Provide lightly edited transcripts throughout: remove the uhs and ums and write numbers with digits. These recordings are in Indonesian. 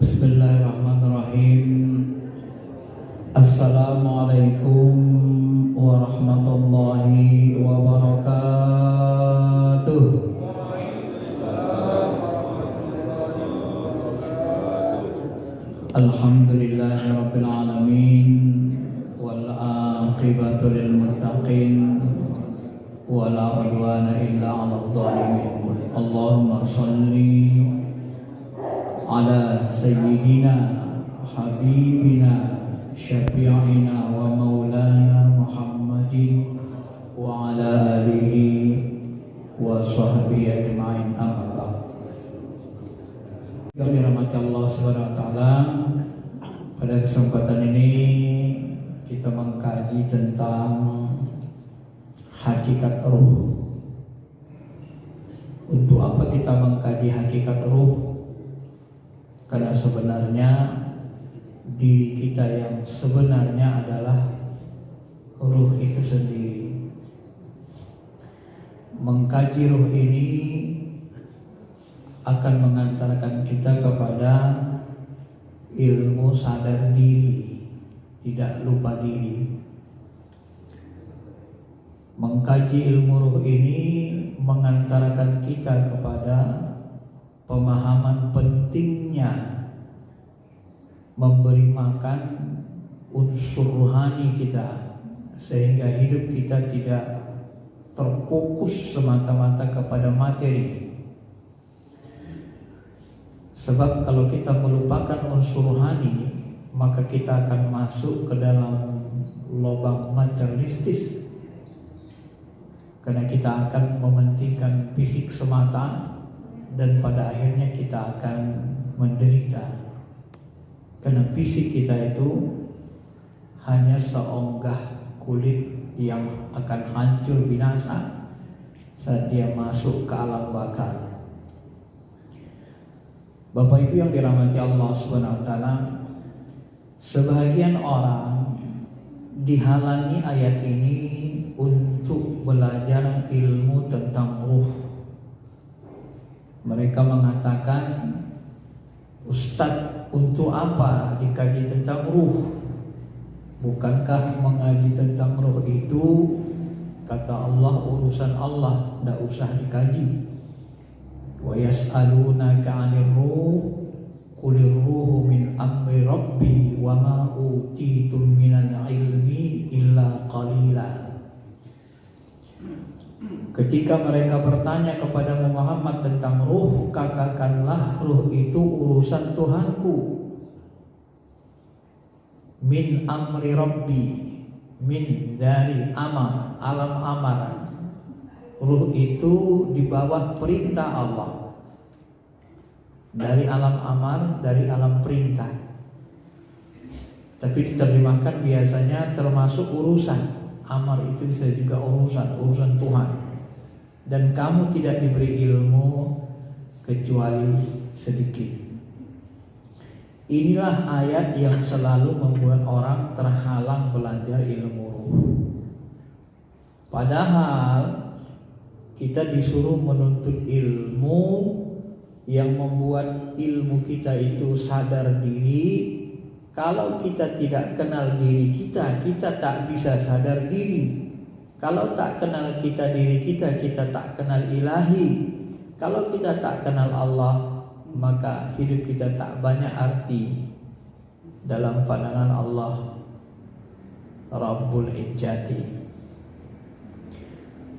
Bismillahirrahmanirrahim. Assalamualaikum warahmatullahi wabarakatuh. Alhamdulillahi rabbil alamin, wal aqibatu lil muttaqin, wala udwana illa 'alal zalimin. Allahumma shalli ala sayyidina habibina syafi'ina wa maulana Muhammadin wa ala alihi wa sahbihi ajma'in, amma ba'd. Yang dirahmati Allah Subhanahu wa taala, pada kesempatan ini kita mengkaji tentang hakikat ruh. Untuk apa kita mengkaji hakikat ruh? Karena sebenarnya diri kita yang sebenarnya adalah ruh itu sendiri. Mengkaji ruh ini akan mengantarkan kita kepada ilmu sadar diri, tidak lupa diri. Mengkaji ilmu ruh ini mengantarkan kita kepada pemahaman pentingnya memberi makan unsur rohani kita, sehingga hidup kita tidak terfokus semata-mata kepada materi. Sebab kalau kita melupakan unsur rohani, maka kita akan masuk ke dalam lubang materialistis, karena kita akan mementingkan fisik semata, dan pada akhirnya kita akan menderita. Karena fisik kita itu hanya seonggah kulit yang akan hancur binasa saat dia masuk ke alam bakar. Bapak Ibu yang dirahmati Allah Subhanahu wa taala, sebahagian orang dihalangi ayat ini untuk belajar ilmu tentang ruh. Mereka mengatakan, Ustadz, untuk apa dikaji tentang ruh? Bukankah mengaji tentang ruh itu, kata Allah, urusan Allah, tidak usah dikaji. Wa yas'alunaka 'anir ruh, qulir ruhu min amri rabbi wa ma utitum minal ilmi illa qalila. Ketika mereka bertanya kepada Muhammad tentang ruh, katakanlah ruh itu urusan Tuhanku. Min amri rabbi, min dari amar, alam amar. Ruh itu di bawah perintah Allah. Dari alam amar, dari alam perintah. Tapi diterjemahkan biasanya termasuk urusan. Amar itu bisa juga urusan Tuhan. Dan kamu tidak diberi ilmu kecuali sedikit. Inilah ayat yang selalu membuat orang terhalang belajar ilmu ruh. Padahal kita disuruh menuntut ilmu yang membuat ilmu kita itu sadar diri. Kalau kita tidak kenal diri kita, kita tak bisa sadar diri. Kalau tak kenal kita diri kita, kita tak kenal ilahi. Kalau kita tak kenal Allah, maka hidup kita tak banyak arti dalam pandangan Allah Rabbul Izzati.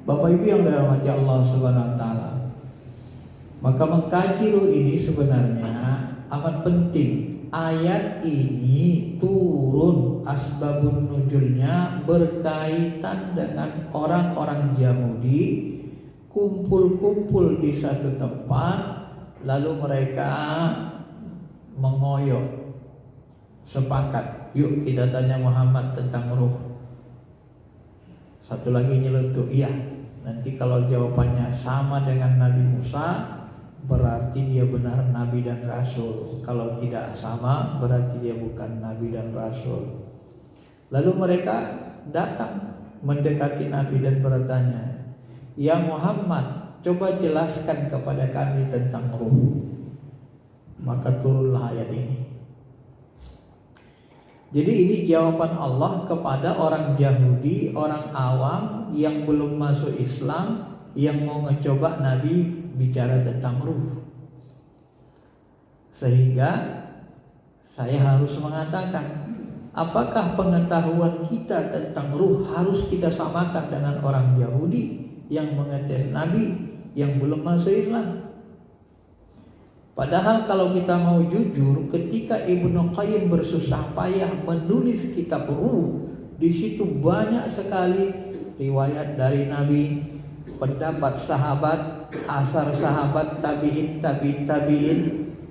Bapak Ibu yang dirahmati Allah Subhanahu wa taala, maka mengkaji ruh ini sebenarnya amat penting. Ayat ini turun, asbabun nuzulnya berkaitan dengan orang-orang Yahudi kumpul-kumpul di satu tempat, lalu mereka mengoyok, sepakat, yuk kita tanya Muhammad tentang ruh. Satu lagi nyeletuk, iya, nanti kalau jawabannya sama dengan Nabi Musa, berarti dia benar Nabi dan Rasul. Kalau tidak sama, berarti dia bukan Nabi dan Rasul. Lalu mereka datang mendekati Nabi dan bertanya, Ya Muhammad, coba jelaskan kepada kami tentang ruh. Maka turunlah ayat ini. Jadi ini jawaban Allah kepada orang Yahudi, orang awam yang belum masuk Islam, yang mau ngecoba Nabi bicara tentang ruh. Sehingga saya harus mengatakan, apakah pengetahuan kita tentang ruh harus kita samakan dengan orang Yahudi yang mengetes Nabi yang belum masuk Islam? Padahal kalau kita mau jujur, ketika Ibnu Qayyim bersusah payah menulis kitab ruh, di situ banyak sekali riwayat dari Nabi, pendapat sahabat, asar sahabat, tabi'in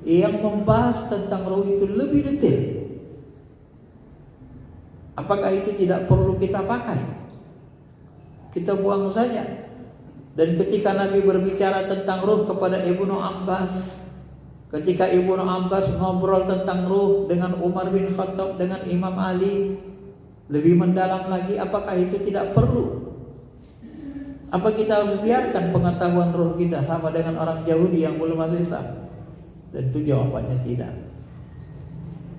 yang membahas tentang ruh itu lebih detail. Apakah itu tidak perlu kita pakai? Kita buang saja. Dan ketika Nabi berbicara tentang ruh kepada Ibnu Abbas, ketika Ibnu Abbas ngobrol tentang ruh dengan Umar bin Khattab, dengan Imam Ali, lebih mendalam lagi, apakah itu tidak perlu? Apa kita harus biarkan pengetahuan ruh kita sama dengan orang Yahudi yang belum masuk Islam? Tentu jawabannya tidak.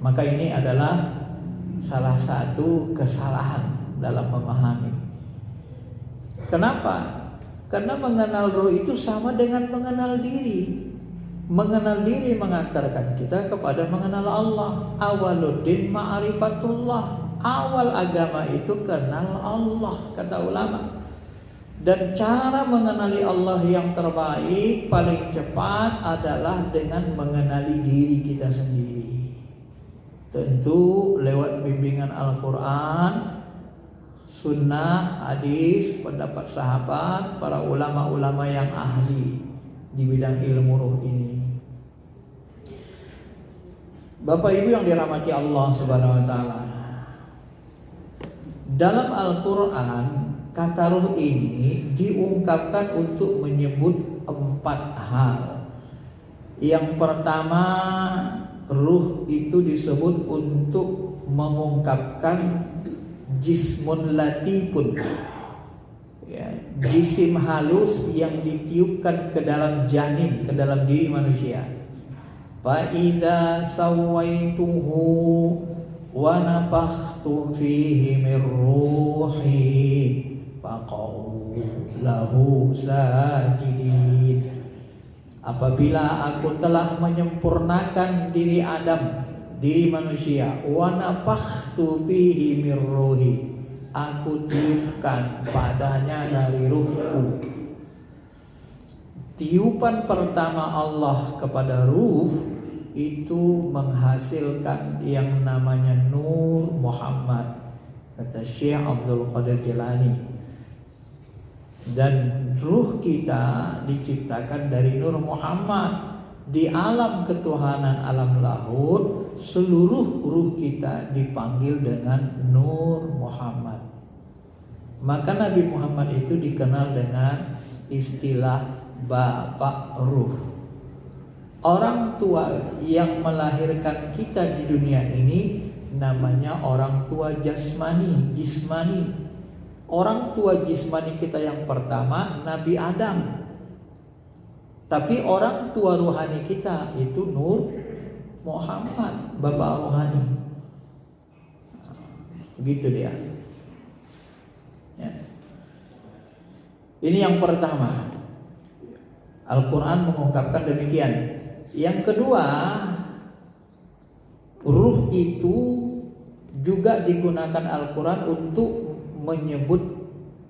Maka ini adalah salah satu kesalahan dalam memahami. Kenapa? Karena mengenal ruh itu sama dengan mengenal diri. Mengenal diri mengantarkan kita kepada mengenal Allah. Awaluddin ma'rifatullah. Awal agama itu kenal Allah, kata ulama. Dan cara mengenali Allah yang terbaik, paling cepat adalah dengan mengenali diri kita sendiri. Tentu lewat bimbingan Al-Quran, sunnah, hadis, pendapat sahabat, para ulama-ulama yang ahli di bidang ilmu ruh ini. Bapak Ibu yang dirahmati Allah Subhanahu wa taala, dalam Al-Quran kata ruh ini diungkapkan untuk menyebut 4 hal. Yang pertama, ruh itu disebut untuk mengungkapkan jismun latifun, ya, jisim halus yang ditiupkan ke dalam janin, ke dalam diri manusia. Fa idza sawaituhu wa nafakhtu fihi min ruhi faqau lahu sajidin. Apabila aku telah menyempurnakan diri Adam, diri manusia, wa nafakhtu fihi min ruhi, aku tiupkan padanya dari ruhku. Tiupan pertama Allah kepada ruh itu menghasilkan yang namanya Nur Muhammad, kata Syekh Abdul Qadir Jilani. Dan ruh kita diciptakan dari Nur Muhammad. Di alam ketuhanan, alam lahut, seluruh ruh kita dipanggil dengan Nur Muhammad. Maka Nabi Muhammad itu dikenal dengan istilah Bapak Ruh. Orang tua yang melahirkan kita di dunia ini namanya orang tua jasmani, jismani. Orang tua jismani kita yang pertama Nabi Adam. Tapi orang tua rohani kita itu Nur Muhammad, Bapak rohani. Begitu dia. Ya. Ini yang pertama. Al-Quran mengungkapkan demikian. Yang kedua, ruh itu juga digunakan Al-Quran untuk menyebut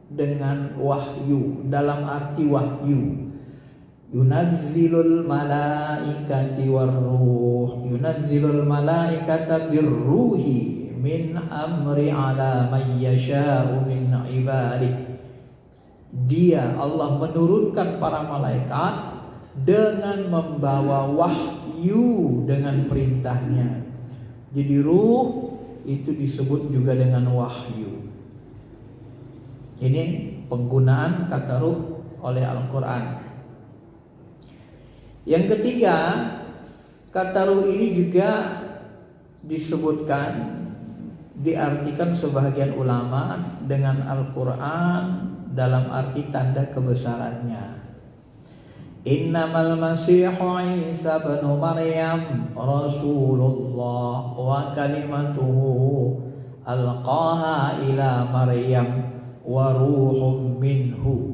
dengan wahyu, dalam arti wahyu. Yunazzilul malaikati warruh, yunazzilul malaikata birruhi min amri ala man yasha'u min ibadihi. Dia, Allah, menurunkan para malaikat dengan membawa wahyu dengan perintahnya. Jadi ruh itu disebut juga dengan wahyu. Ini penggunaan kata ruh oleh Al-Quran. Yang ketiga, kata ruh ini juga disebutkan, diartikan sebagian ulama dengan Al-Quran dalam arti tanda kebesarannya. Innamal masihu Isa bin Maryam Rasulullah wa kalimatuhu alqaha ila Maryam wa ruhum minhu.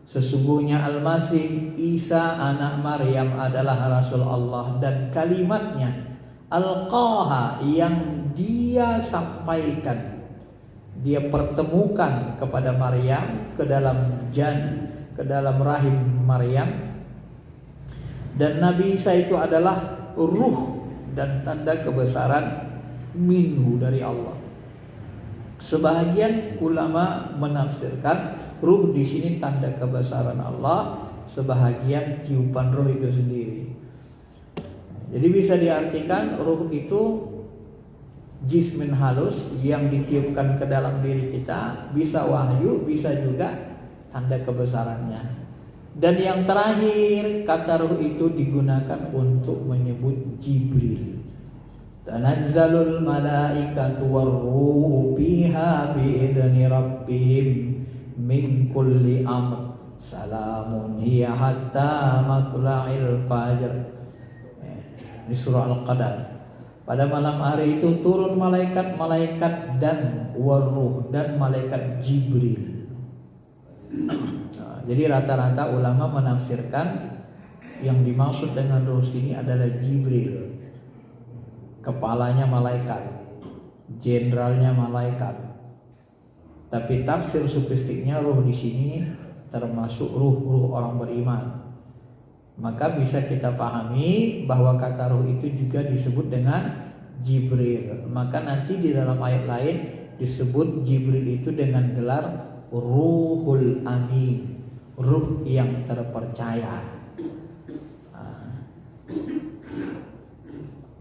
Sesungguhnya Al-Masih Isa anak Maryam adalah Rasul Allah dan kalimatnya alqaha yang dia sampaikan, dia pertemukan kepada Maryam ke dalam rahim Maryam. Dan Nabi Isa itu adalah ruh dan tanda kebesaran minhu dari Allah. Sebahagian ulama menafsirkan ruh di sini tanda kebesaran Allah, sebahagian tiupan ruh itu sendiri. Jadi bisa diartikan ruh itu jismin halus yang ditiupkan ke dalam diri kita, bisa wahyu, bisa juga tanda kebesarannya. Dan yang terakhir, kata ruh itu digunakan untuk menyebut Jibril. Tanazzalul malaikatu warruhu fiha biidzni rabbihim min kulli amr salamun hiya hatta matla'il fajr. Di surah Al-Qadar. Pada malam hari itu turun malaikat-malaikat dan warruh dan malaikat Jibril. Jadi rata-rata ulama menafsirkan yang dimaksud dengan ruh sini adalah Jibril. Kepalanya malaikat, jenderalnya malaikat. Tapi tafsir sofistiknya ruh di sini termasuk ruh-ruh orang beriman. Maka bisa kita pahami bahwa kata ruh itu juga disebut dengan Jibril. Maka nanti di dalam ayat lain disebut Jibril itu dengan gelar Ruhul Amin, ruh yang terpercaya.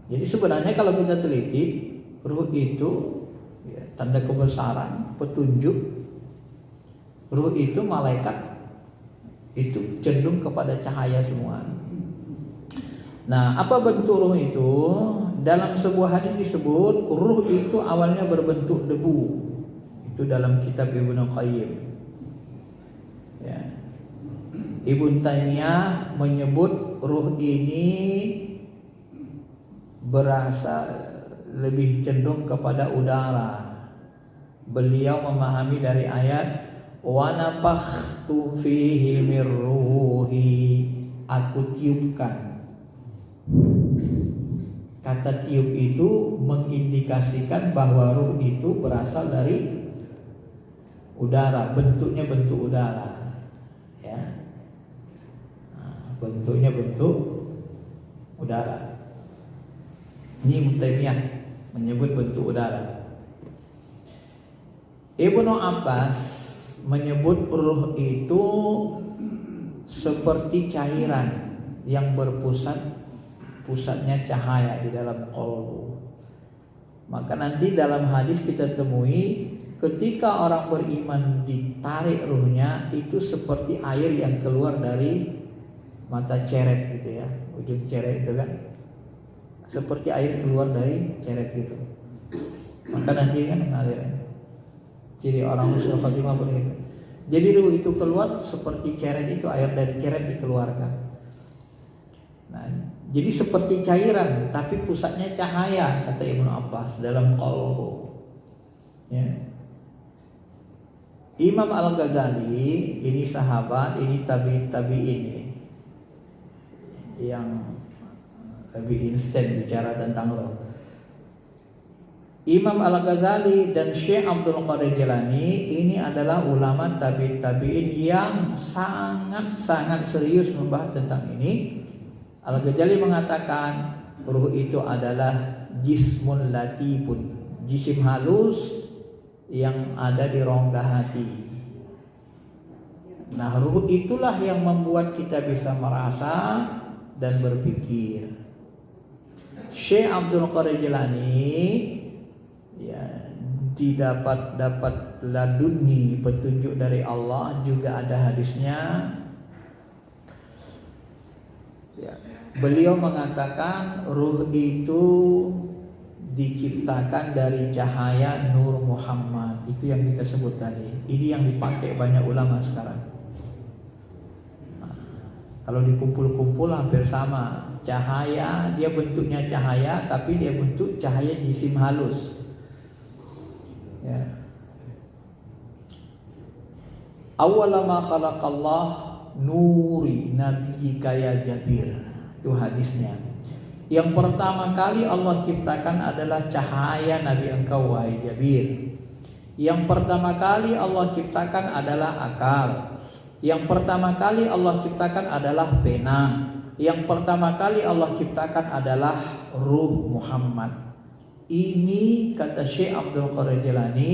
Jadi sebenarnya kalau kita teliti, ruh itu ya, tanda kebesaran, petunjuk. Ruh itu malaikat, itu cenderung kepada cahaya semua. Nah, apa bentuk ruh itu? Dalam sebuah hadis disebut ruh itu awalnya berbentuk debu. Itu dalam kitab Ibnu Qayyim. Ya. Ibnu Taimiyah menyebut ruh ini berasal lebih cenderung kepada udara. Beliau memahami dari ayat wa nafakhtu fihi mir ruhi, aku tiupkan. Kata tiup itu mengindikasikan bahwa ruh itu berasal dari udara, bentuknya bentuk udara, ya, bentuknya bentuk udara. Ini Ibnu Taimiyah menyebut bentuk udara. Ibnu Abbas menyebut ruh itu seperti cairan yang pusatnya cahaya di dalam qalbu. Maka nanti dalam hadis kita temui ketika orang beriman ditarik ruhnya itu seperti air yang keluar dari mata ceret gitu ya, ujung ceret itu kan seperti air keluar dari ceret gitu. Maka nanti kan mengalir. Ciri orang husnul khotimah begitu. Jadi ruh itu keluar seperti ceret itu, air dari ceret dikeluarkan. Nah, jadi seperti cairan tapi pusatnya cahaya, kata Ibnu Abbas, dalam qalbu. Ya. Imam Al-Ghazali ini sahabat, ini tabi'in yang lebih instan bicara tentang roh. Imam Al-Ghazali dan Syekh Abdul Qadir Jilani ini adalah ulama tabi'in yang sangat serius membahas tentang ini. Al-Ghazali mengatakan ruh itu adalah jismun latifun, jisim halus yang ada di rongga hati. Nah, ruh itulah yang membuat kita bisa merasa dan berpikir. Syekh Abdul Qadir Jilani ya dapat laduni petunjuk dari Allah, juga ada hadisnya. Ya, beliau mengatakan ruh itu diciptakan dari cahaya Nur Muhammad. Itu yang kita sebut tadi. Ini yang dipakai banyak ulama sekarang. Kalau dikumpul-kumpul hampir sama. Cahaya, dia bentuknya cahaya, tapi dia bentuk cahaya jisim halus. Ya. Awwalama khalaqallah nuri nabiyyika ya Jabir. Itu hadisnya. Yang pertama kali Allah ciptakan adalah cahaya Nabi engkau wahai Jabir. Yang pertama kali Allah ciptakan adalah akal. Yang pertama kali Allah ciptakan adalah pena. Yang pertama kali Allah ciptakan adalah ruh Muhammad. Ini kata Syekh Abdul Qadir Jilani,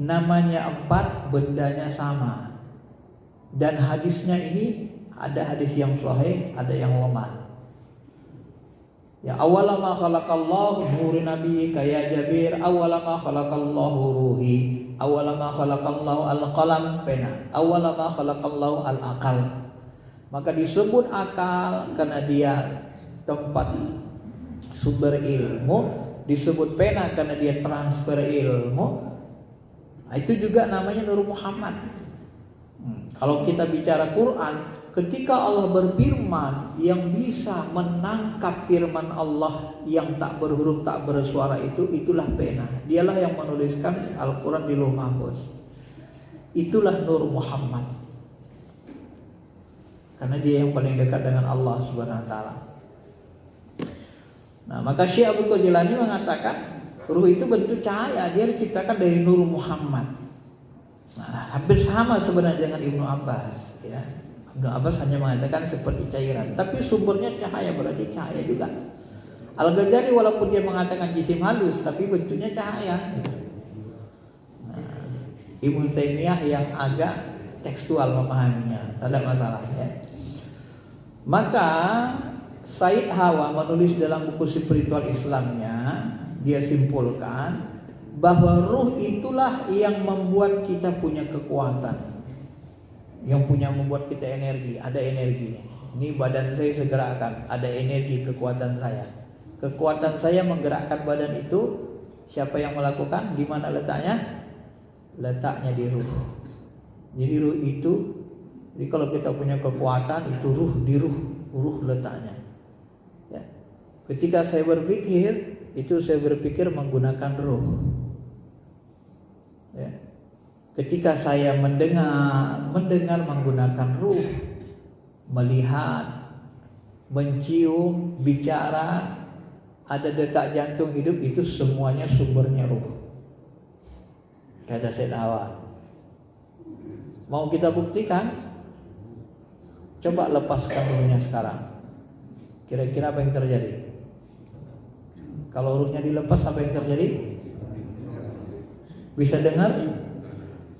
namanya 4, bendanya sama. Dan hadisnya ini ada hadis yang sahih, ada yang lemah. Ya awalama khalaqallahu nuri nabiyyika ya Jabir, awalama khalaqallahu ruhi, awalama khalaqallahu al-qalam pena, awalama khalaqallahu al-aqal. Maka disebut akal karena dia tempat sumber ilmu, disebut pena karena dia transfer ilmu. Itu juga namanya Nur Muhammad. Kalau kita bicara Quran, ketika Allah berfirman, yang bisa menangkap firman Allah yang tak berhuruf tak bersuara itulah pena. Dialah yang menuliskan Al-Quran di Lauh Mahfuz. Itulah Nur Muhammad. Karena dia yang paling dekat dengan Allah Subhanahu wa taala. Nah, maka Syekh Abdul Qadir Jilani mengatakan ruh itu bentuk cahaya, dia diciptakan dari Nur Muhammad. Nah, hampir sama sebenarnya dengan Ibnu Abbas, ya. Ibnu Abbas hanya mengatakan seperti cairan, tapi sumbernya cahaya, berarti cahaya juga. Al-Ghazali walaupun dia mengatakan jisim halus, tapi bentuknya cahaya. Nah, Ibnu Taimiyah yang agak tekstual memahaminya, tak ada masalah, ya. Maka Said Hawa menulis dalam buku spiritual Islamnya, dia simpulkan bahwa ruh itulah yang membuat kita punya kekuatan, yang punya membuat kita energi, ada energi. Ini badan saya segerakan, ada energi kekuatan saya. Kekuatan saya menggerakkan badan itu, siapa yang melakukan? Di mana letaknya? Letaknya di ruh. Jadi ruh itu, jadi kalau kita punya kekuatan itu ruh di ruh letaknya. Ya. Ketika saya berpikir, itu saya berpikir menggunakan ruh. Ya. Ketika saya mendengar menggunakan ruh, melihat, mencium, bicara, ada detak jantung hidup, itu semuanya sumbernya ruh. Kata Said Hawa. Mau kita buktikan? Coba lepaskan ruhnya sekarang. Kira-kira apa yang terjadi? Kalau ruhnya dilepas, apa yang terjadi? Bisa dengar?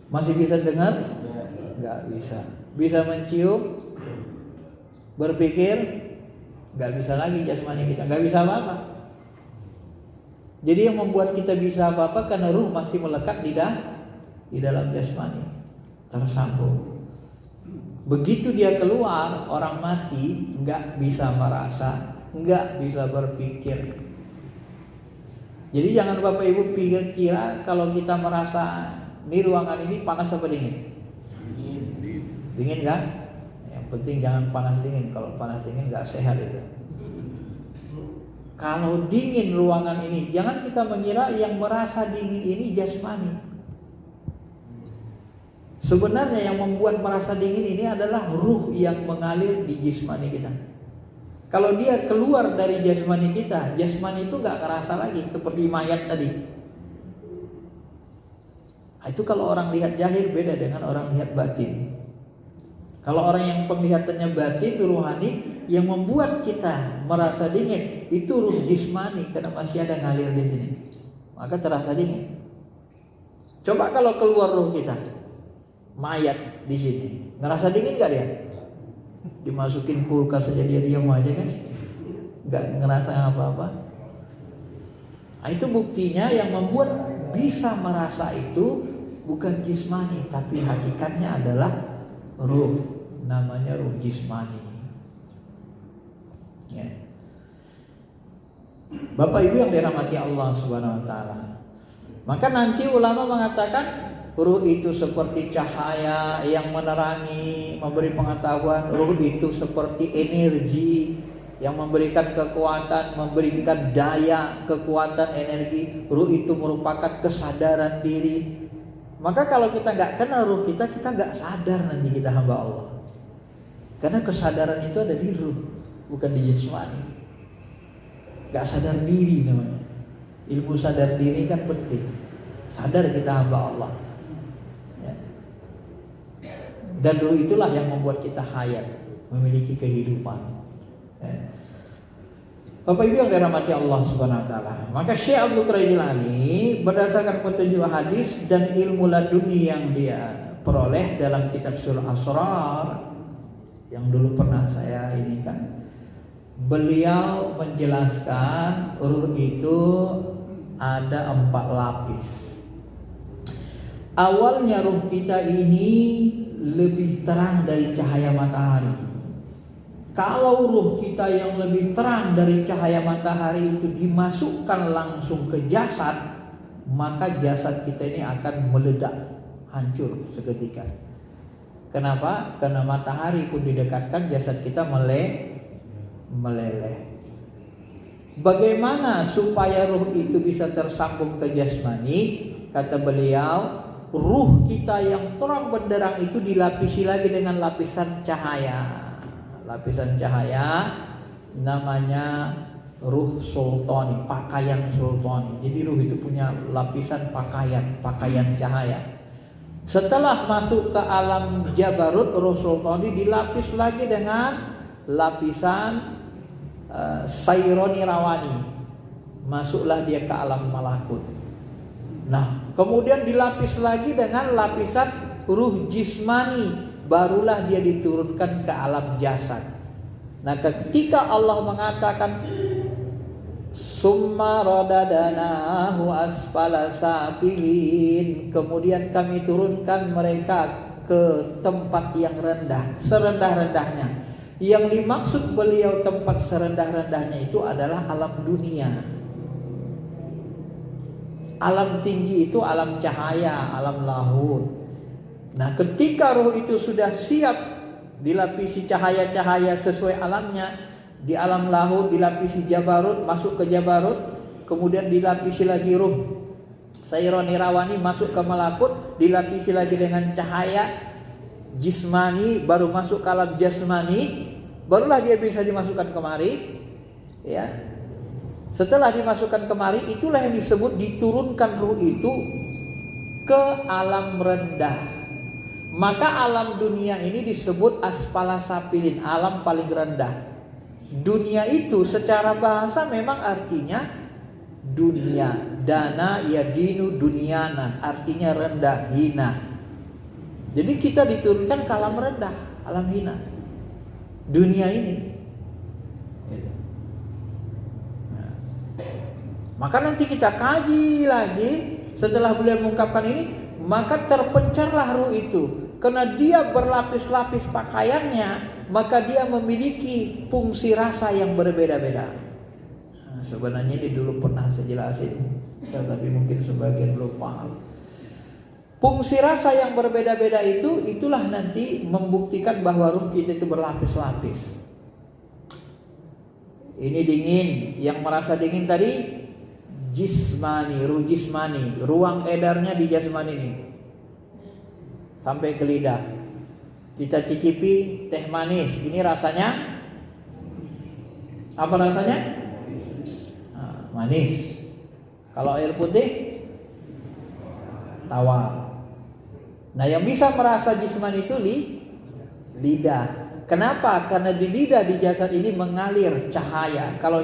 Masih bisa dengar? Enggak bisa. Bisa mencium? Berpikir? Enggak bisa lagi jasmani kita. Enggak bisa apa-apa. Jadi yang membuat kita bisa apa-apa karena ruh masih melekat di dalam jasmani, tersambung. Begitu dia keluar, orang mati enggak bisa merasa, enggak bisa berpikir. Jadi jangan Bapak Ibu kira kalau kita merasa di ruangan ini panas apa dingin? Dingin kan? Yang penting jangan panas dingin. Kalau panas dingin enggak sehat itu. Kalau dingin ruangan ini, jangan kita mengira yang merasa dingin ini jasmani. Sebenarnya yang membuat merasa dingin ini adalah ruh yang mengalir di jasmani kita. Kalau dia keluar dari jasmani kita, jasmani itu gak ngerasa lagi, seperti mayat tadi. Itu kalau orang lihat zahir beda dengan orang lihat batin. Kalau orang yang penglihatannya batin, ruhani, yang membuat kita merasa dingin itu ruh jasmani karena masih ada ngalir di sini, maka terasa dingin. Coba kalau keluar ruh kita, mayat di sini, ngerasa dingin gak dia? Dimasukin kulkas saja dia diam aja kan, nggak ngerasa apa-apa. Nah, itu buktinya yang membuat bisa merasa itu bukan jismani, tapi hakikatnya adalah ruh, namanya ruh jismani. Ya. Bapak Ibu yang dirahmati Allah Subhanahu Wa Taala, maka nanti ulama mengatakan ruh itu seperti cahaya yang menerangi, memberi pengetahuan. Ruh itu seperti energi yang memberikan kekuatan, memberikan daya, kekuatan, energi. Ruh itu merupakan kesadaran diri. Maka kalau kita nggak kenal ruh kita nggak sadar nanti kita hamba Allah. Karena kesadaran itu ada di ruh, bukan di jasmani. Nggak sadar diri namanya. Ilmu sadar diri kan penting. Sadar kita hamba Allah. Dan ruh itulah yang membuat kita hayat, memiliki kehidupan. Bapak Ibu yang dirahmati Allah Subhanahu wa taala. Maka Syekh Abdul Qadir Jilani berdasarkan petunjuk hadis dan ilmu laduni yang dia peroleh dalam kitab Surah Asrar yang dulu pernah saya ini kan, beliau menjelaskan ruh itu ada 4 lapis. Awalnya ruh kita ini lebih terang dari cahaya matahari. Kalau ruh kita yang lebih terang dari cahaya matahari itu dimasukkan langsung ke jasad, maka jasad kita ini akan meledak, hancur seketika. Kenapa? Karena matahari pun didekatkan, jasad kita meleleh. Bagaimana supaya ruh itu bisa tersambung ke jasmani? Kata beliau, ruh kita yang terang benderang itu dilapisi lagi dengan lapisan cahaya. Lapisan cahaya namanya ruh sultani, pakaian sultani. Jadi ruh itu punya lapisan pakaian cahaya. Setelah masuk ke alam jabarut, ruh sultani dilapis lagi dengan lapisan saironi rawani. Masuklah dia ke alam malakut. Nah, kemudian dilapis lagi dengan lapisan ruh jismani, barulah dia diturunkan ke alam jasad. Nah, ketika Allah mengatakan summa radadanahu asfala safilin, kemudian kami turunkan mereka ke tempat yang rendah, serendah-rendahnya. Yang dimaksud beliau tempat serendah-rendahnya itu adalah alam dunia. Alam tinggi itu alam cahaya, alam lahut. Nah, ketika ruh itu sudah siap dilapisi cahaya-cahaya sesuai alamnya, di alam lahut dilapisi jabarut, masuk ke jabarut, kemudian dilapisi lagi ruh saironi rawani, masuk ke malakut, dilapisi lagi dengan cahaya jismani, baru masuk ke alam jasmani, barulah dia bisa dimasukkan kemari. Ya. Setelah dimasukkan kemari, itulah yang disebut diturunkan ruh itu ke alam rendah. Maka alam dunia ini disebut asfala safilin, alam paling rendah. Dunia itu secara bahasa memang artinya dunia. Dana yadinu dunyanan, artinya rendah, hina. Jadi kita diturunkan ke alam rendah, alam hina. Dunia ini. Maka nanti kita kaji lagi setelah beliau mengungkapkan ini, maka terpencarlah ruh itu. Karena dia berlapis-lapis pakaiannya, maka dia memiliki fungsi rasa yang berbeda-beda. Nah, sebenarnya ini dulu pernah saya jelasin, tapi mungkin sebagian belum paham. Fungsi rasa yang berbeda-beda itu, itulah nanti membuktikan bahwa ruh kita itu berlapis-lapis. Ini dingin, yang merasa dingin tadi jismani, ruh jismani, ruang edarnya di jasmani ini sampai ke lidah. Kita cicipi teh manis, ini rasanya apa rasanya? Manis. Kalau air putih tawar. Nah, yang bisa merasa jismani itu lidah. Kenapa? Karena di lidah, di jasad ini mengalir cahaya. Kalau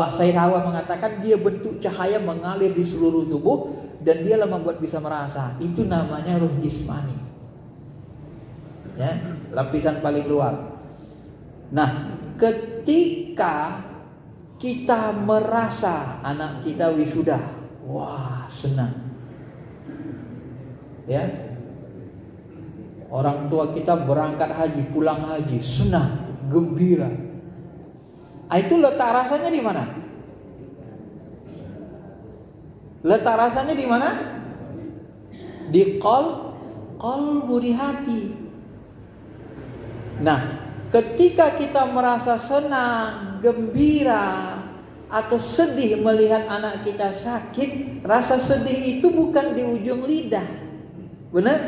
Sayyid Hawa mengatakan dia bentuk cahaya mengalir di seluruh tubuh dan dialah membuat bisa merasa. Itu namanya ruh jismani. Ya, lapisan paling luar. Nah, ketika kita merasa anak kita wisuda, wah, senang. Ya. Orang tua kita berangkat haji, pulang haji, senang, gembira. Itu letak rasanya di mana? Letak rasanya di mana? Di qalbu, di hati. Nah, ketika kita merasa senang, gembira, atau sedih melihat anak kita sakit, rasa sedih itu bukan di ujung lidah. Benar?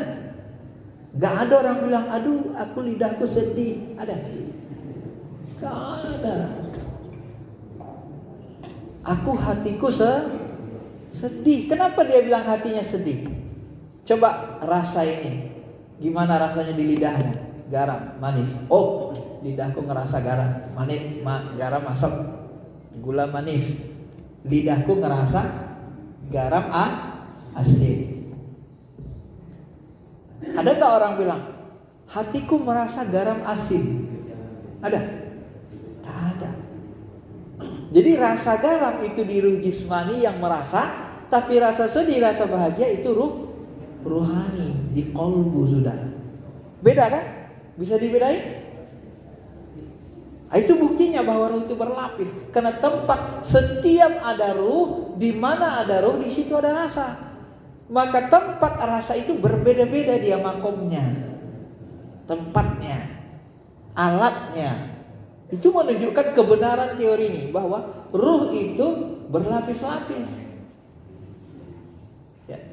Gak ada orang bilang, aduh aku lidahku sedih. Ada? Gak ada. Aku hatiku sedih. Kenapa dia bilang hatinya sedih? Coba rasa ini. Gimana rasanya di lidahnya? Garam, manis. Oh, lidahku ngerasa garam, manis, garam asam, gula manis. Lidahku ngerasa garam asin. Ada gak orang bilang, hatiku merasa garam asin? Ada? Tak ada. Jadi rasa garam itu di ruh jismani yang merasa, tapi rasa sedih, rasa bahagia itu ruhani, di qalbu sudah. Beda kan? Bisa dibedain? Itu buktinya bahwa ruh itu berlapis. Karena tempat setiap ada ruh, di mana ada ruh, di situ ada rasa. Maka tempat rasa itu berbeda-beda dia makomnya, tempatnya, alatnya. Itu menunjukkan kebenaran teori ini, bahwa ruh itu berlapis-lapis. Ya.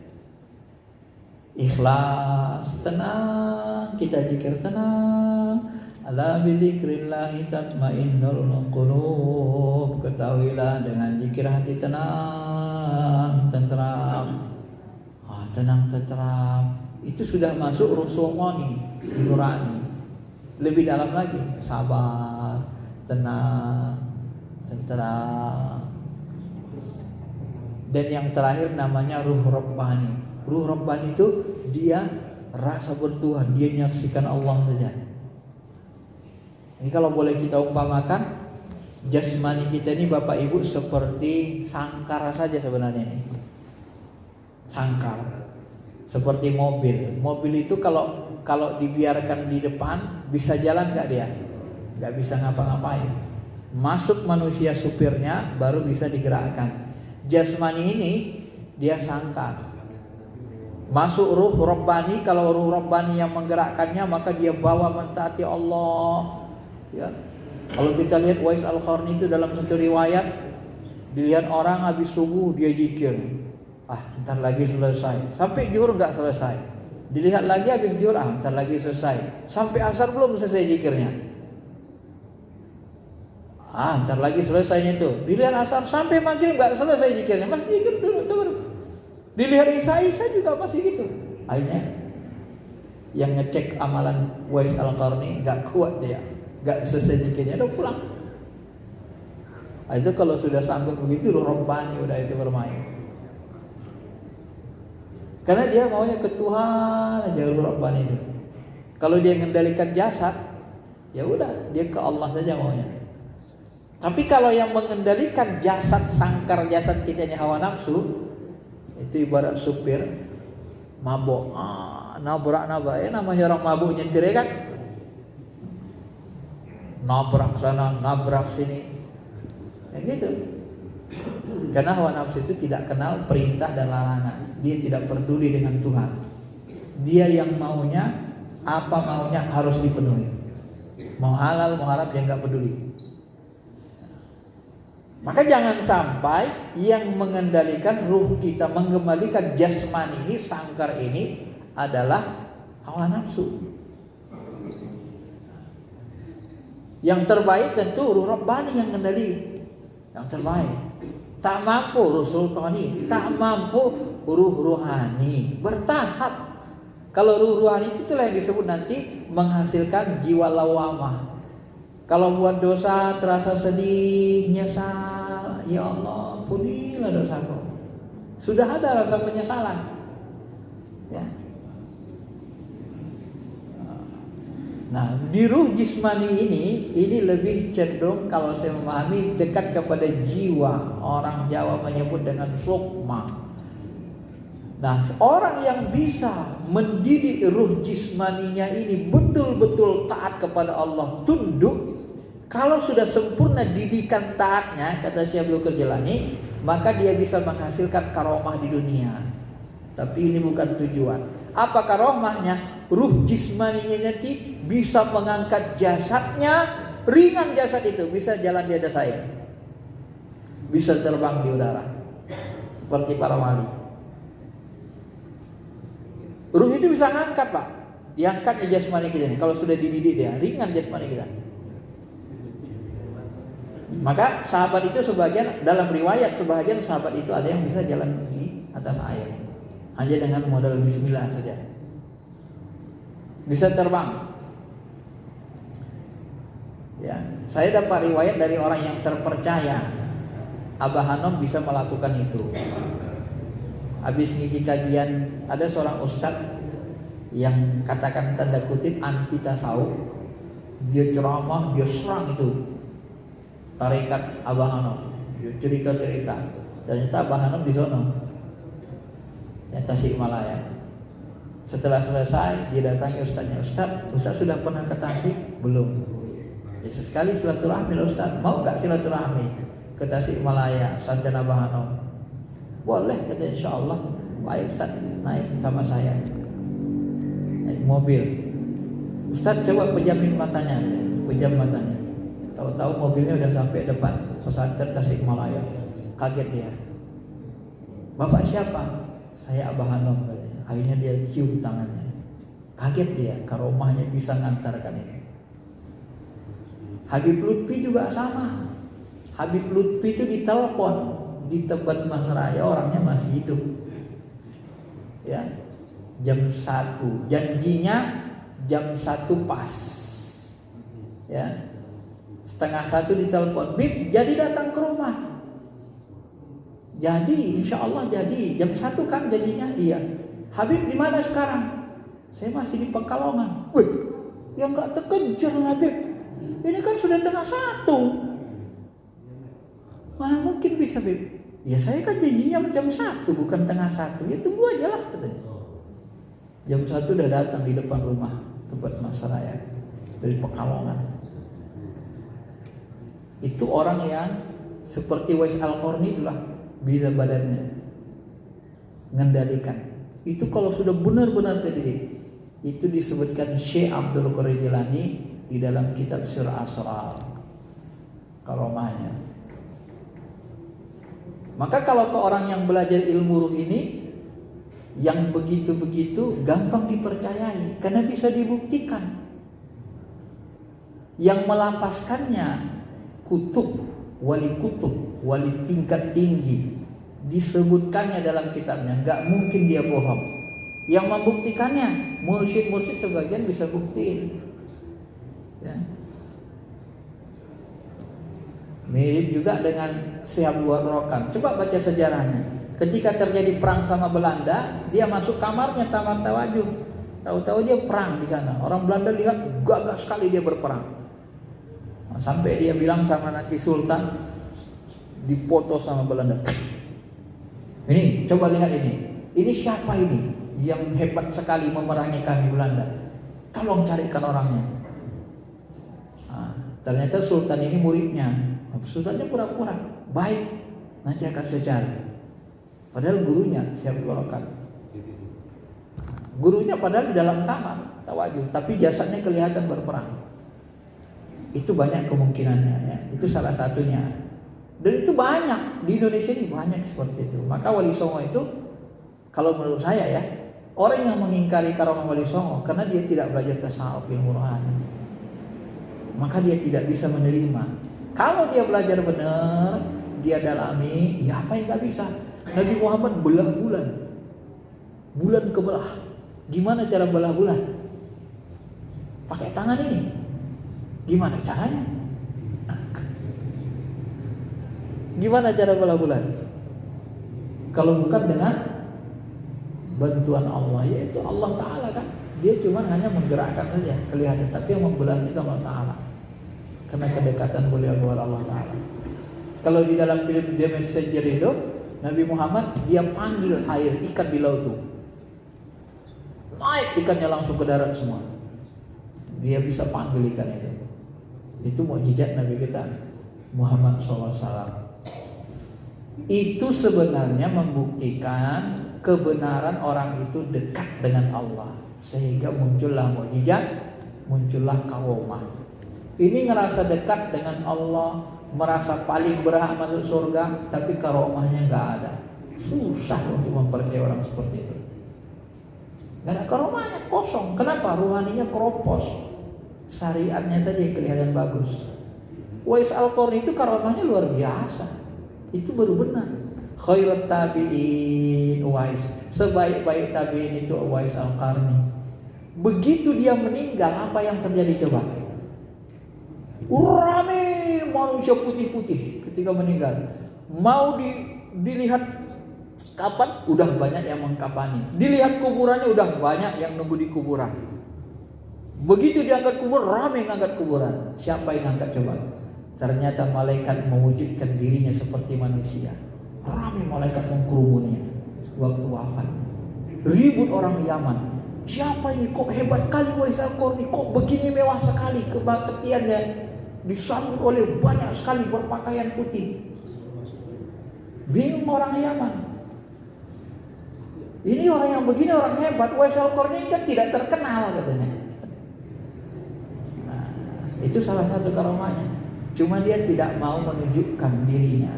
Ikhlas, tenang, kita zikir tenang. Ala bizikrillahi tatmainnul qulub. Ketahuilah dengan zikir hati tenang, tenteram. Tenang, tenteram. Itu sudah masuk ruh sulmani, nurani. Lebih dalam lagi, sabar, tenang, tenteram. Dan yang terakhir namanya ruh rabbani. Ruh rabbani itu dia rasa bertuhan, dia menyaksikan Allah saja. Ini kalau boleh kita umpamakan, jasmani kita ini Bapak Ibu seperti sangkar saja sebenarnya ini. Sangkar. Seperti mobil. Mobil itu kalau dibiarkan di depan bisa jalan nggak dia? Nggak bisa ngapa-ngapain. Masuk manusia supirnya baru bisa digerakkan. Jasmani ini dia sangkar. Masuk ruh rabbani, kalau ruh rabbani yang menggerakkannya maka dia bawa mentaati Allah. Ya. Kalau kita lihat Uwais Al-Qarni itu dalam satu riwayat, dilihat orang habis subuh dia zikir. Ntar lagi selesai. Sampai zuhur enggak selesai. Dilihat lagi habis zuhur, ntar lagi selesai. Sampai asar belum selesai zikirnya. Ntar lagi selesainya itu. Dilihat asar sampai maghrib enggak selesai zikirnya. Masih zikir dulu. Dilihat Isya juga masih gitu. Akhirnya yang ngecek amalan Uwais Al-Qarni enggak kuat dia. Enggak selesai zikirnya, udah pulang. Itu kalau sudah sanggup begitu, ruh rabbani udah itu bermain. Karena dia maunya ke Tuhan aja, ruh rabbani itu. Kalau dia mengendalikan jasad, ya udah dia ke Allah saja maunya. Tapi kalau yang mengendalikan jasad, sangkar jasad kita ini hawa nafsu, itu ibarat supir mabuk, nabrak, namanya orang mabuk nyetir kan, nabrak sana, nabrak sini, ya gitu. Karena hawa nafsu itu tidak kenal perintah dan larangan. Dia tidak peduli dengan Tuhan. Dia yang maunya, apa maunya harus dipenuhi. Mau halal, mau haram dia nggak peduli. Maka jangan sampai yang mengendalikan ruh kita, mengembalikan jasmani ini, sangkar ini adalah hawa nafsu. Yang terbaik tentu ruh rabbani yang kendali. Yang terbaik. Tak mampu ruh sultani, tak mampu ruh ruhani, bertahap. Kalau ruh ruhani itu yang disebut nanti menghasilkan jiwa lawamah. Kalau buat dosa terasa sedih, nyesal, ya Allah, ampunilah dosaku. Sudah ada rasa penyesalan. Ya. Nah, di ruh jismani ini lebih cenderung kalau saya memahami dekat kepada jiwa. Orang Jawa menyebut dengan sukma. Nah, orang yang bisa mendidik ruh jismaninya ini betul-betul taat kepada Allah, tunduk. Kalau sudah sempurna didikan taatnya, kata Syekh Abdul Qadir Jilani, maka dia bisa menghasilkan karomah di dunia. Tapi ini bukan tujuan. Apa karomahnya? Ruh jismaninya nanti bisa mengangkat jasadnya, ringan jasad itu, bisa jalan di atas air, bisa terbang di udara, seperti para wali. Ruh itu bisa ngangkat, Pak. Diangkat di jasmani kita. Kalau sudah dididik dia, ringan jasmani kita. Maka sahabat itu sebagian, dalam riwayat sebagian sahabat itu ada yang bisa jalan di atas air hanya dengan modal bismillah saja, bisa terbang. Ya, saya dapat riwayat dari orang yang terpercaya, Abah Hanom bisa melakukan itu. Habis ngisi kajian, ada seorang ustadz yang katakan tanda kutip anti tasawuf, dia ceramah, dia serang itu tarekat Abah Hanom, dia cerita-cerita. Ternyata Abah Hanom di sono, ya Tasikmalaya. Setelah selesai, dia datangi ustadznya, Ustaz sudah pernah ke Tasik? Belum. Ya sesekali silaturahmi loh Ustaz, mau gak silaturahmi ke Tasikmalaya, Santen Abah Hanom? Boleh, kata insyaallah. Baik Ustaz, naik sama saya, naik mobil. Ustaz coba pejamin matanya, pejam matanya. Tahu-tahu mobilnya udah sampai depan pesantren Tasikmalaya. Kaget dia. Bapak siapa? Saya Abah Hanom. Akhirnya dia cium tangannya. Kaget dia, karomahnya bisa ngantarkan ini. Habib Lutfi juga sama. Habib Lutfi itu ditelepon di Tebet Mas Raya, orangnya masih hidup. Ya, jam 1. Janjinya jam 1 pas. Ya. Setengah 1 ditelepon, Bib, jadi datang ke rumah. Jadi, insya Allah jadi. Jam 1 kan jadinya? Iya. Habib di mana sekarang? Saya masih di Pekalongan. Wih, yang nggak terkejar Habib. Ini kan sudah tengah 1. Mana mungkin bisa, Bib? Ya saya kan janjinya jam 1, bukan tengah 1. Ya tunggu aja lah, katanya. Jam 1 udah datang di depan rumah tempat Mas Raya dari Pekalongan. Itu orang yang seperti Wais Al-Qarni itulah, bisa badannya mengendalikan. Itu kalau sudah benar-benar terdidik. Itu disebutkan Syekh Abdul Qadir Jilani di dalam kitab Sir Asrar karomahnya. Maka kalau ke orang yang belajar ilmu ruh ini, yang begitu-begitu gampang dipercayai karena bisa dibuktikan. Yang melapaskannya kutub, wali tingkat tinggi, disebutkannya dalam kitabnya, nggak mungkin dia bohong. Yang membuktikannya mursyid sebagian bisa buktiin. Ya. Mirip juga dengan Syekh Abdul Rokan. Coba baca sejarahnya. Ketika terjadi perang sama Belanda, dia masuk kamarnya Taman Tawajuh. Tahu-tahu dia perang di sana. Orang Belanda lihat gagah sekali dia berperang. Sampai dia bilang sama nanti Sultan, dipoto sama Belanda. Ini, coba lihat ini. Ini siapa ini yang hebat sekali memerangi kami Belanda? Tolong carikan orangnya. Nah, ternyata Sultan ini muridnya. Sultannya pura-pura baik, nanti akan saya cari. Padahal gurunya siapa Rokan. Gurunya padahal di dalam kamar Tawajuh, tapi jasadnya kelihatan berperang. Itu banyak kemungkinannya, ya. Itu salah satunya. Dan itu banyak di Indonesia ini, banyak seperti itu. Maka Wali Songo itu, kalau menurut saya ya, orang yang mengingkari karomah Wali Songo karena dia tidak belajar tasawuf ilmu rohani, maka dia tidak bisa menerima. Kalau dia belajar benar, dia dalami, ya apa yang nggak bisa? Nabi Muhammad belah bulan, bulan kebelah. Gimana cara belah bulan? Pakai tangan ini. Gimana caranya? Gimana cara belah bulan? Kalau bukan dengan bantuan Allah, yaitu Allah Ta'ala kan. Dia cuma hanya menggerakkan saja kelihatan, tapi yang membelah itu Allah Ta'ala. Karena kedekatan beliau kepada Allah Ta'ala. Kalau di dalam film The Messenger itu, Nabi Muhammad dia panggil air ikan di laut itu, naik ikannya langsung ke darat semua. Dia bisa panggil ikan itu. Itu mukjizat Nabi kita Muhammad SAW. Itu sebenarnya membuktikan kebenaran orang itu dekat dengan Allah, sehingga muncullah mukjizat, muncullah karomah. Ini ngerasa dekat dengan Allah, merasa paling berhak masuk surga, tapi karomahnya nggak ada. Susah untuk mempercayai orang seperti itu. Nggak ada karomahnya, kosong. Kenapa? Ruhaninya keropos. Syariatnya saja yang kelihatan bagus. Uwais Al-Qarni itu karomahnya luar biasa. Itu baru benar. Khairat tabi'in Uwais. Sebaik-baik tabi'in itu Uwais Al-Qarni. Begitu dia meninggal, apa yang terjadi coba? Rame manusia putih-putih ketika meninggal. Mau dilihat kapan? Udah banyak yang mengkapani. Dilihat kuburannya, udah banyak yang nunggu di kuburan. Begitu diangkat kubur, rame ngangkat kuburan. Siapa yang angkat coba? Ternyata malaikat mewujudkan dirinya seperti manusia. Rame malaikat mengkerumunia waktu wafat. Ribut orang Yaman. Siapa ini? Kok hebat kali Uwais Al-Qarni? Kok begini mewah sekali kebaktiannya? Disambut oleh banyak sekali berpakaian putih. Bingung orang Yaman. Ini orang yang begini orang hebat. Uwais Al-Qarni kan tidak terkenal katanya. Nah, itu salah satu karomahnya. Cuma dia tidak mau menunjukkan dirinya.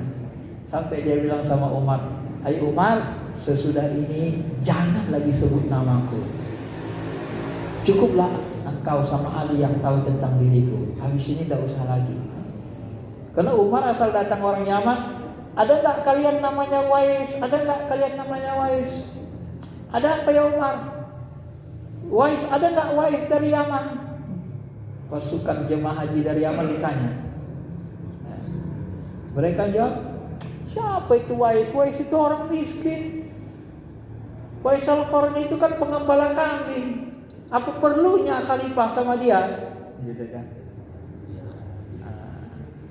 Sampai dia bilang sama Umar, "Hai Umar, sesudah ini jangan lagi sebut namaku. Cukuplah engkau sama Ali yang tahu tentang diriku. Habis ini tidak usah lagi." Karena Umar asal datang orang Yaman, "Ada tak kalian namanya Uwais? Ada tak kalian namanya Uwais? Ada apa ya Umar? Uwais, ada tak Uwais dari Yaman?" Pasukan jemaah haji dari Yaman ditanya. Mereka jawab, "Siapa itu Uwais? Uwais itu orang miskin. Uwais Al-Qarni itu kan pengembala kambing. Apa perlunya khalifah sama dia?" Gitu kan.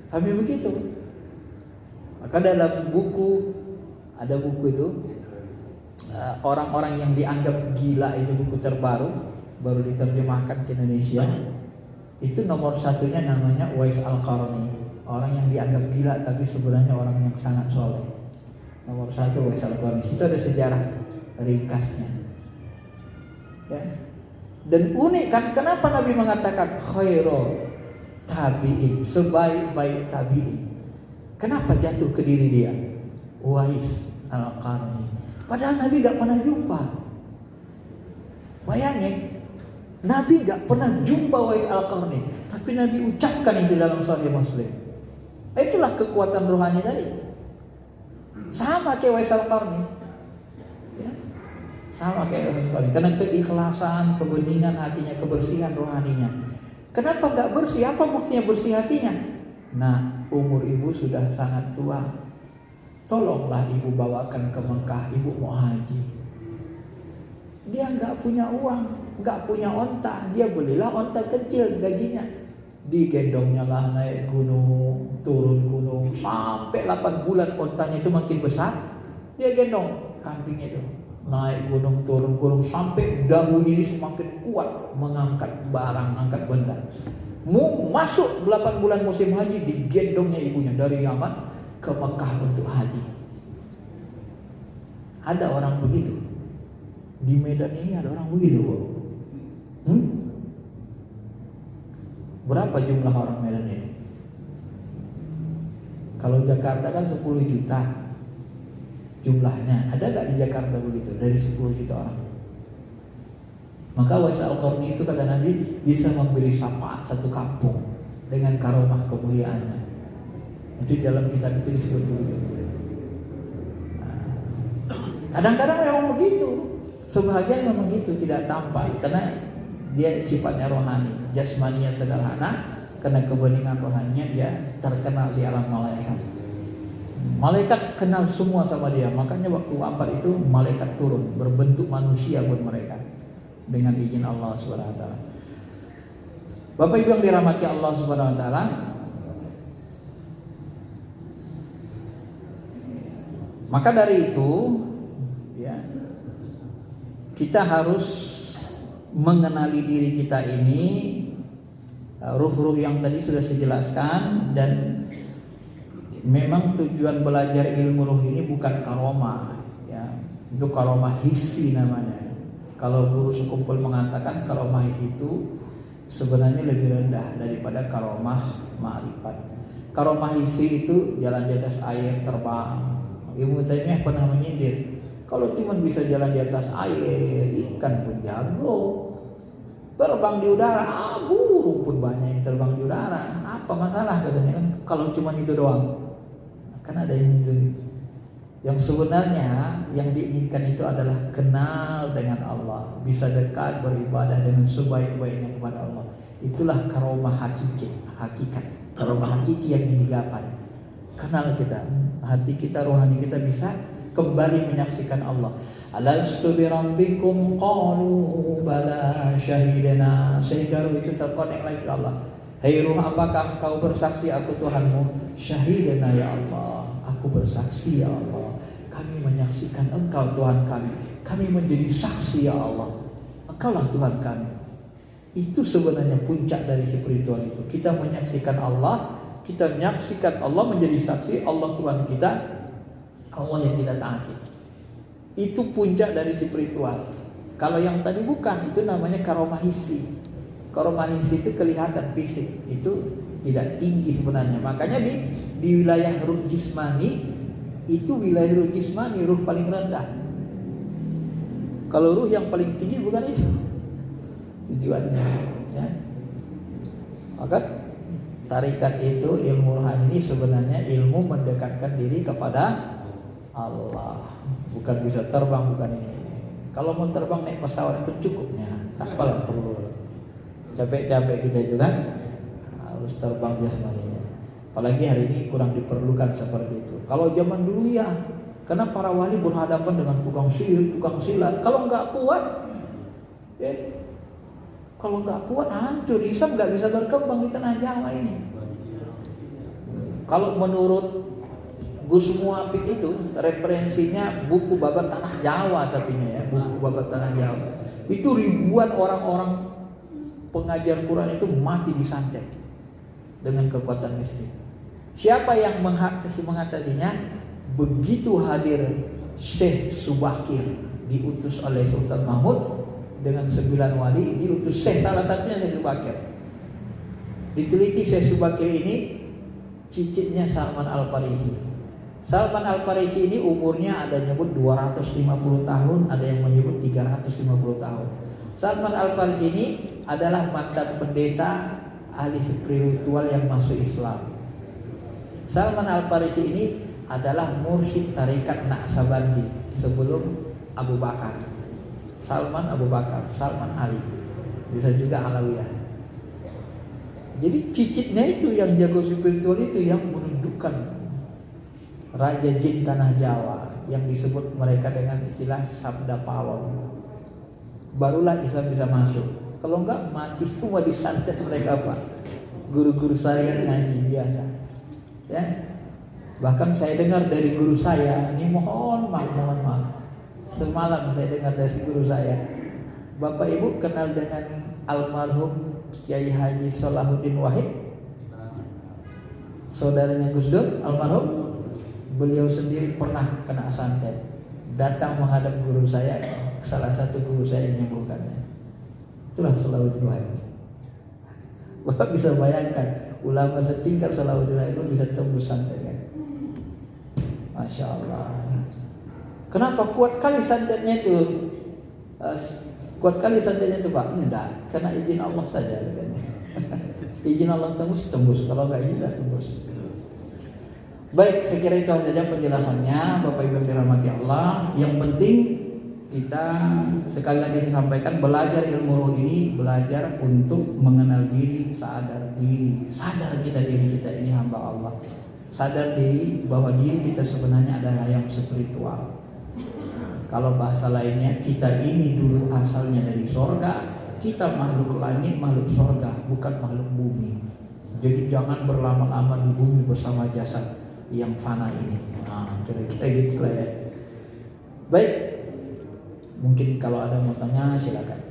Sampai begitu. Maka dalam buku, ada buku itu, orang-orang yang dianggap gila, itu buku terbaru, baru diterjemahkan ke Indonesia. Itu nomor satunya namanya Uwais Al-Qarni. Orang yang dianggap gila tapi sebenarnya orang yang sangat soleh. Nomor satu Uwais Al-Qarni. Itu ada sejarah ringkasnya. Ya. Dan unik kan, kenapa Nabi mengatakan khairul tabi'in, sebaik-baik tabi'in? Kenapa jatuh ke diri dia? Uwais Al-Qarni. Padahal Nabi gak pernah jumpa. Bayangin, Nabi gak pernah jumpa Uwais Al-Qarni, tapi Nabi ucapkan itu dalam Sahih Muslim. Itulah kekuatan rohani tadi. Sama kayak Uwais Al-Qarni. Ya. Sama kayak Uwais Al-Qarni. Karena keikhlasan, kebeningan hatinya, kebersihan rohaninya. Kenapa gak bersih? Apa buktinya bersih hatinya? Nah, umur ibu sudah sangat tua. Tolonglah ibu bawakan ke Mekah. Ibu mau haji. Dia gak punya uang, gak punya onta. Dia belilah onta kecil gajinya. Digendongnya lah naik gunung, turun gunung, sampai 8 bulan ontanya itu makin besar. Dia gendong kambingnya itu, naik gunung, turun gunung, sampai dagu ini semakin kuat mengangkat barang, angkat benda. Masuk 8 bulan musim haji, digendongnya ibunya dari Yaman ke Mekah untuk haji. Ada orang begitu. Di Medan ini ada orang begitu, Bu. Berapa jumlah orang Medan ini? Kalau Jakarta kan 10 juta jumlahnya. Ada gak di Jakarta begitu? Dari 10 juta orang. Maka Uwais Al-Qarni itu kata Nabi bisa memberi syafaat satu kampung dengan karomah kemuliaannya. Itu dalam kitab itu disebut begitu. Kadang-kadang memang begitu. Sebahagian memang gitu, tidak tampak karena dia sifatnya rohani, jasmaninya sederhana. Karena kebeningan rohaninya dia terkenal di alam malaikat. Malaikat kenal semua sama dia. Makanya waktu wafat itu malaikat turun berbentuk manusia buat mereka dengan izin Allah Subhanahu wa taala. Bapak Ibu yang dirahmati Allah Subhanahu wa taala, maka dari itu ya, kita harus mengenali diri kita ini, ruh-ruh yang tadi sudah saya jelaskan. Dan memang tujuan belajar ilmu ruh ini bukan karomah ya. Itu karomah hissi namanya. Kalau guru sekumpul mengatakan karomah hissi itu sebenarnya lebih rendah daripada karomah ma'rifat. Karomah hissi itu jalan di atas air, terbang. Ibnu Taimiyah pernah menyindir, kalau cuma bisa jalan di atas air, ikan pun jago. Terbang di udara, burung pun banyak yang terbang di udara. Apa masalah katanya kan kalau cuma itu doang? Kan ada yang menyindir. Yang sebenarnya yang diinginkan itu adalah kenal dengan Allah, bisa dekat beribadah dengan sebaik-baiknya kepada Allah. Itulah karomah hakikat. Karomah hakiki yang ingin digapai. Kenal kita, hati kita, rohani kita bisa kembali menyaksikan Allah. Alastu bi rabbikum qalu bala syahidana. Sehingga ruh itu terkonek lagi ke Allah. Hai ruh, apakah kau bersaksi aku Tuhanmu? Syahidana ya Allah, aku bersaksi ya Allah. Kami menyaksikan Engkau Tuhan kami. Kami menjadi saksi ya Allah. Engkaulah Tuhan kami. Itu sebenarnya puncak dari spiritual itu. Kita menyaksikan Allah, kita menyaksikan Allah menjadi saksi Allah Tuhan kita, Allah yang kita taati. Itu puncak dari spiritual. Kalau yang tadi bukan, itu namanya karomah hissi. Karomah hissi itu kelihatan fisik, itu tidak tinggi sebenarnya. Makanya di wilayah ruh jismani, itu wilayah ruh jismani, ruh paling rendah. Kalau ruh yang paling tinggi bukan itu tujuannya, ya. Maka tarikat itu, ilmu rohani ini sebenarnya ilmu mendekatkan diri kepada Allah. Bukan bisa terbang, bukan ini. Kalau mau terbang naik pesawat pun cukupnya, tak apalah perlu. Capek-capek kita itu kan harus terbang jasmaninya. Apalagi hari ini kurang diperlukan seperti itu. Kalau zaman dulu ya, karena para wali berhadapan dengan tukang sihir, tukang silat. Kalau nggak kuat, kalau nggak kuat hancur. Islam nggak bisa berkembang di tanah Jawa ini. Kalau menurut Gus Muapik itu referensinya buku babat tanah Jawa, tapi ya buku babat tanah Jawa. Itu ribuan orang-orang pengajar Quran itu mati disantet dengan kekuatan mistik. Siapa yang mengatasinya? Begitu hadir Syekh Subakir diutus oleh Sultan Mahmud dengan 9 wali, diutus Syekh, salah satunya Syekh Subakir. Diteliti Syekh Subakir ini cicitnya Salman Al-Farisi. Salman Al-Farisi ini umurnya ada yang menyebut 250 tahun, ada yang menyebut 350 tahun. Salman Al-Farisi ini adalah mantan pendeta ahli spiritual yang masuk Islam. Salman Al-Farisi ini adalah mursyid tarikat Naqsabandi sebelum Abu Bakar. Salman Abu Bakar, Salman Ali, bisa juga Alawiyah. Jadi cicitnya itu yang jago spiritual itu yang menundukkan Raja Jin Tanah Jawa, yang disebut mereka dengan istilah Sabda Pawon. Barulah Islam bisa masuk. Kalau enggak mati semua disantet mereka, Pak. Guru-guru saya ngaji biasa, ya. Bahkan saya dengar dari guru saya, ini mohon maaf. Semalam saya dengar dari guru saya, Bapak Ibu kenal dengan almarhum Kiai Haji Salahuddin Wahid, saudaranya Gus Dur, almarhum. Beliau sendiri pernah kena santet. Datang menghadap guru saya, salah satu guru saya yang menyembuhkannya. Itulah Salahuddin Wahid. Bapak bisa bayangkan, ulama setingkat Salahuddin Wahid pun bisa tembus santet kan? Masya Allah. Kenapa kuat kali santetnya itu? Kuat kali santetnya itu, Pak? Enggak, karena izin Allah saja kan? Izin Allah tembus. Kalau enggak izin enggak tembus. Baik, saya kira itu saja penjelasannya, Bapak Ibu yang dirahmati Allah. Yang penting kita sekali lagi saya sampaikan, belajar ilmu roh ini, belajar untuk mengenal diri, sadar kita diri kita ini hamba Allah. Sadar diri bahwa diri kita sebenarnya adalah yang spiritual. Kalau bahasa lainnya, kita ini dulu asalnya dari sorga, kita makhluk langit, makhluk sorga, bukan makhluk bumi. Jadi jangan berlama-lama di bumi bersama jasad yang fana ini. Nah, kira-kira gitu lah ya. Baik, mungkin kalau ada mau tanya silakan.